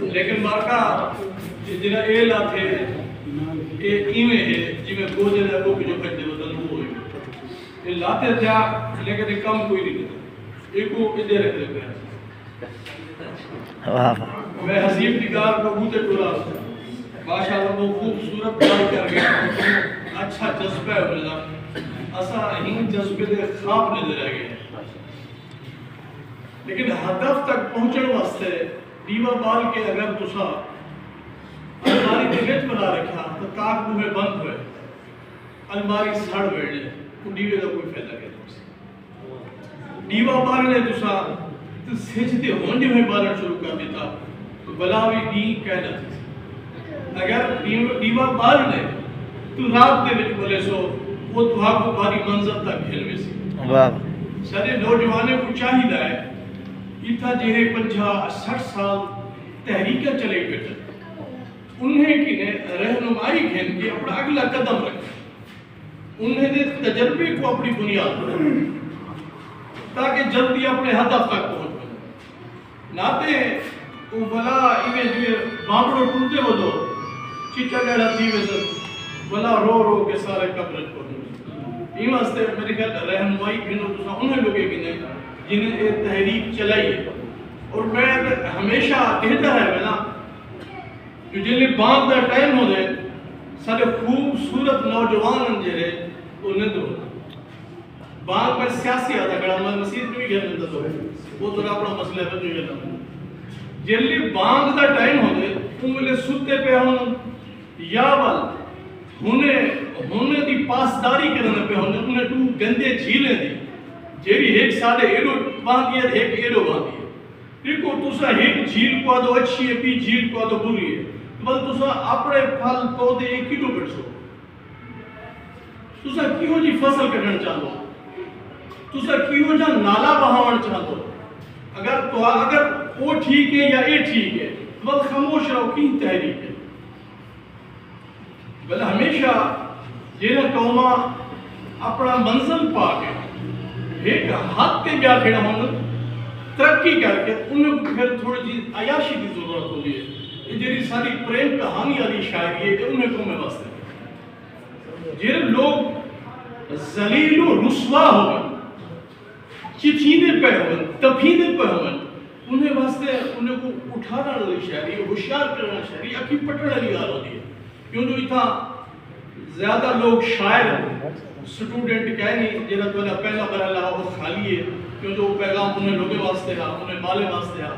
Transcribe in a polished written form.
لیکن مارکا جنہ اے لاتے اے ایویں ہے جی میں گوجے دے کو جو کھڑے بدل ہوئے اے لاتے تھا لیکن یہ کم کوئی نہیں تھا ایک کو ادھے رکھ دے گیا میں حسیب نگار کو بوتے ٹولا ماشاءاللہ وہ خوبصورت کام کر گیا اچھا جذبہ ہے ملا اسا ہی جذبے دے خواب نظر آ گئے لیکن ہدف تک پہنچن واسطے دیوا بال کے اگر تسا الماری کے وچ بنا رکھا تو کاک منہ بند ہوئے الماری سڑ بیٹھے تو دیوے کا کوئی فائدہ نہیں دیوا بال نے تسا تو سجدے ہونے میں بالن شروع کر دیتا تو بلاوی دی کہنا تھی اگر دیوا بال نے تو رات دے وچ بولے سو وہ تو کو باری منظر تک کھیل میں سی سارے نوجوانے کو چاہیے ہے اتھا جہے 50-60 سال تحریکہ چلے بیٹھے انہیں کی نے رہنمائی گھن کے اپنا اگلا قدم رکھا انہیں نے تجربے کو اپنی بنیاد پر تاکہ جلدی اپنے ہدف تک پہنچ پائے ناتے وہ بلا ایویں جو بامڑوں ٹوٹے ہو دو چچا گڑا دیوے سے بلا رو رو کے سارے قبر کو یہ واسطے میرے خیال رہنمائی گھنو تو انہیں لوگے کی نہیں جنہیں یہ تحریک چلائی ہے اور میں ہمیشہ کہتا ہے نا جو جنہیں بانگ دا ٹائم ہو دے سارے خوبصورت نوجوان جہے انہیں تو بانگ پر سیاسی آدھا کڑا ہمارے مسیح میں بھی گھر ملتا تو وہ تو اپنا مسئلہ ہے جو کہتا جنہیں بانگ دا ٹائم ہو دے انہیں ستے پہ ہوں یا بل ہونے دی پاسداری کرنے پہ ہونے انہیں تو گندے جھیلیں دی جیری ایک سادے ایڈو باندھی ہے ایک ایڈو باندھی ہے دیکھو تسا ایک جھیل کو آدھو اچھی ہے پی جھیل کو آدھو بری ہے بل تسا اپنے پھل پودے ایک کیلو پڑسو تسا کیوں جی فصل کرنا چاہو تسا کیوں جا نالا بہاون چاہو اگر وہ ٹھیک ہے یا اے ٹھیک ہے بل خاموش رہو کی تحریک ہے بل ہمیشہ جینا قومہ اپنا منزل پا کے ایک حد کے بیا کھڑا ہونا ترقی کر کے انہیں کو پھر تھوڑی جی عیاشی کی ضرورت ہوئی ہے یہ جیری ساری پریم کہانی والی شاعری ہے کہ انہیں کو میں واسطے جیرے لوگ ذلیل و رسوا ہوئے چتھینے پہ ہوئے تپھینے پہ ہوئے انہیں واسطے انہیں کو اٹھانا والی شاعری ہوشیار کرنا شاعری اکی پٹڑ والی حال ہوتی ہے کیوں جو اتنا زیادہ لوگ شاعر سٹوڈنٹ کہہ نہیں جنہا تو پہلا مرحلہ وہ خالی ہے کیوں جو پیغام انہیں لوگے واسطے ہاں انہیں مالے واسطے ہاں